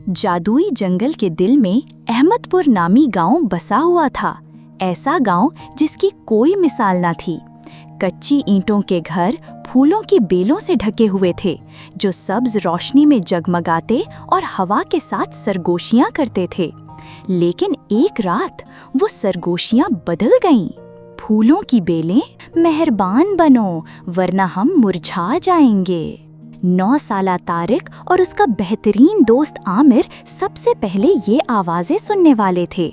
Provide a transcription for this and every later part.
जादुई जंगल के दिल में अहमदपुर नामी गांव बसा हुआ था। ऐसा गांव जिसकी कोई मिसाल ना थी। कच्ची ईंटों के घर फूलों की बेलों से ढके हुए थे, जो सब्ज रोशनी में जगमगाते और हवा के साथ सरगोशियां करते थे। लेकिन एक रात वो सरगोशियां बदल गईं। फूलों की बेलें, मेहरबान बनो वरना हम मुरझा जाएंगे। 9 साला तारिक और उसका बेहतरीन दोस्त आमिर सबसे पहले ये आवाजें सुनने वाले थे।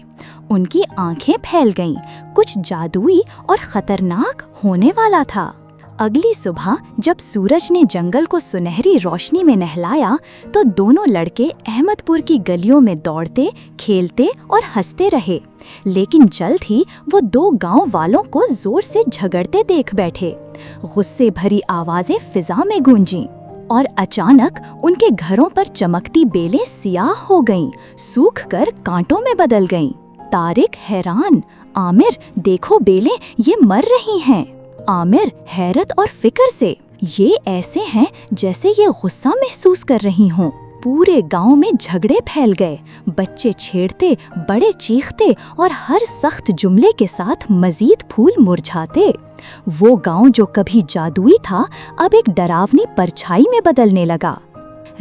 उनकी आंखें फैल गईं। कुछ जादुई और खतरनाक होने वाला था। अगली सुबह जब सूरज ने जंगल को सुनहरी रोशनी में नहलाया, तो दोनों लड़के अहमदपुर की गलियों में दौड़ते, खेलते और हंसते रहे। लेकिन जल्द ही वो 2 गांव वालों को जोर से झगड़ते देख बैठे। गुस्से भरी आवाजें फिजा में गूंजीं और अचानक उनके घरों पर चमकती बेलें सियाह हो गईं, सूखकर कांटों में बदल गईं। तारिक हैरान, आमिर देखो बेलें ये मर रही हैं। आमिर हैरत और फिक्र से, ये ऐसे हैं जैसे ये गुस्सा महसूस कर रही हों। पूरे गांव में झगड़े फैल गए। बच्चे छेड़ते, बड़े चीखते और हर सख्त जुमले के साथ मजीद फूल मुरझाते। वो गांव जो कभी जादुई था, अब एक डरावनी परछाई में बदलने लगा।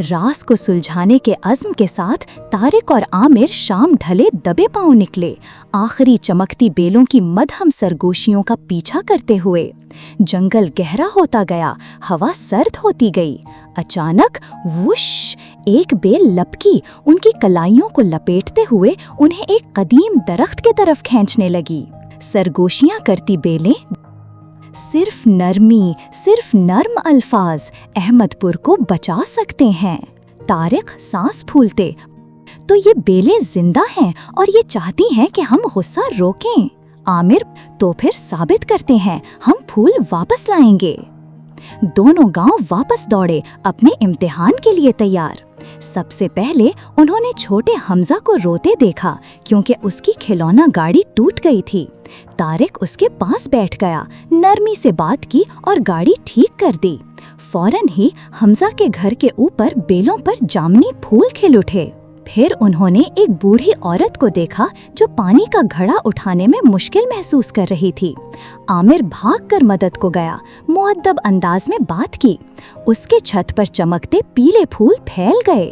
राज को सुलझाने के अज़्म के साथ तारिक और आमिर शाम ढले दबे पांव निकले, आखिरी चमकती बेलों की मदहम सरगोशियों का पीछा करते हुए। जंगल गहरा होता गया, हवा सर्द होती गई। अचानक वुश, एक बेल लपकी, उनकी कलाइयों को लपेटते हुए उन्हें एक कदीम दरख्त की तरफ खींचने लगी। सरगोशियां करती बेलें, सिर्फ नर्म अल्फाज अहमदपुर को बचा सकते हैं। तारिक सांस फूलते, तो ये बेलें जिंदा हैं और ये चाहती हैं कि हम गुस्सा रोकें। आमिर, तो फिर साबित करते हैं, हम फूल वापस लाएंगे। दोनों गांव वापस दौड़े, अपने इम्तिहान के लिए तैयार। सबसे पहले उन्होंने छोटे हमजा को रोते देखा, क्योंकि उसकी खिलौना गाड़ी टूट गई थी। तारिक उसके पास बैठ गया, नरमी से बात की और गाड़ी ठीक कर दी। फौरन ही हमजा के घर के ऊपर बेलों पर जामनी फूल खिल उठे। फिर उन्होंने एक बूढ़ी औरत को देखा जो पानी का घड़ा उठाने में मुश्किल महसूस कर रही थी। आमिर भागकर मदद को गया, मुअद्दब अंदाज में बात की। उसके छत पर चमकते पीले फूल फैल गए।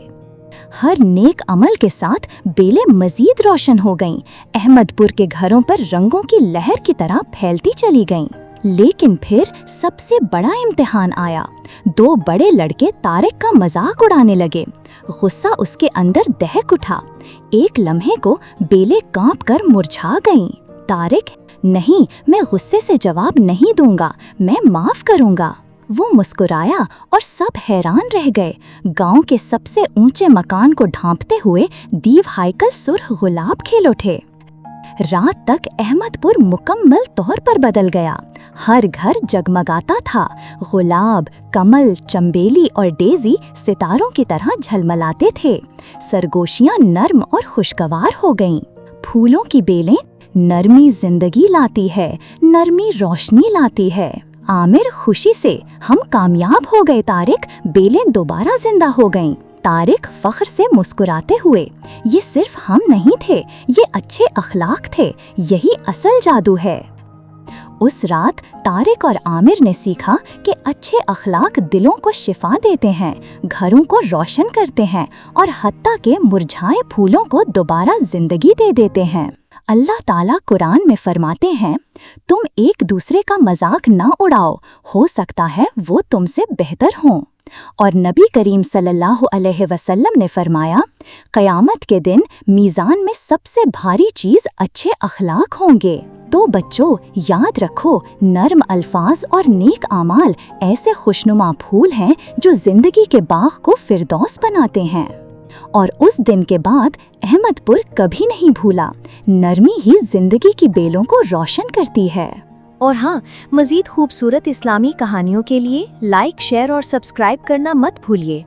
हर नेक अमल के साथ बेलें मजीद रोशन हो गईं। अहमदपुर के घरों पर रंगों की लहर की तरह फैलती चली गईं। लेकिन फिर सबसे बड़ा इम्तिहान आया। 2 बड़े लड़के तारिक का मजाक उड़ाने लगे। गुस्सा उसके अंदर दहक उठा। एक लम्हे को बेलें कांपकर मुरझा गईं। तारिक, नहीं, मैं गुस्से से जवाब नहीं दूंगा, मैं माफ करूंगा। वो मुस्कुराया और सब हैरान रह गए। गांव के सबसे ऊंचे मकान को ढांपते हुए दीव हाइकल सुर्ख गुलाब खिल उठे। रात तक अहमदपुर मुकम्मल तौर पर बदल गया। हर घर जगमगाता था। गुलाब, कमल, चंबेली और डेजी सितारों की तरह झलमलाते थे। सरगोशियां नर्म और खुशगवार हो गईं। फूलों की बेलें, नरमी जिंदगी लाती है, नरमी रोशनी लाती है। आमिर खुशी से, हम कामयाब हो गए तारिक, बेलें दोबारा जिंदा हो गईं। तारिक फख्र से मुस्कुराते हुए, ये सिर्फ हम नहीं थे, ये अच्छे अखलाक थे, यही असल जादू है। उस रात तारिक और आमिर ने सीखा कि अच्छे अखलाक दिलों को शिफा देते हैं, घरों को रोशन करते हैं और हत्ता के मुरझाए फूलों को दोबारा जिंदगी दे देते हैं। अल्लाह ताला कुरान में फरमाते हैं, तुम एक दूसरे का मजाक ना उड़ाओ, हो सकता है वो तुमसे बेहतर हों। और नबी करीम सल्लल्लाहु अलैहि वसल्लम ने फरमाया, क़यामत के दिन मीज़ान में सबसे भारी चीज़ अच्छे अखलाक होंगे। तो बच्चों, याद रखो, नर्म अल्फाज और नेक आमाल ऐसे खुशनुमा फूल हैं जो जिंदगी के बाग को फिरदौस बनाते हैं। और उस दिन के बाद अहमदपुर कभी नहीं भूला, नरमी ही जिंदगी की बेलों को रोशन करती है। और हाँ, मज़ीद खूबसूरत इस्लामी कहानियों के लिए लाइक, शेयर और सब्सक्राइब करना मत भूलिए।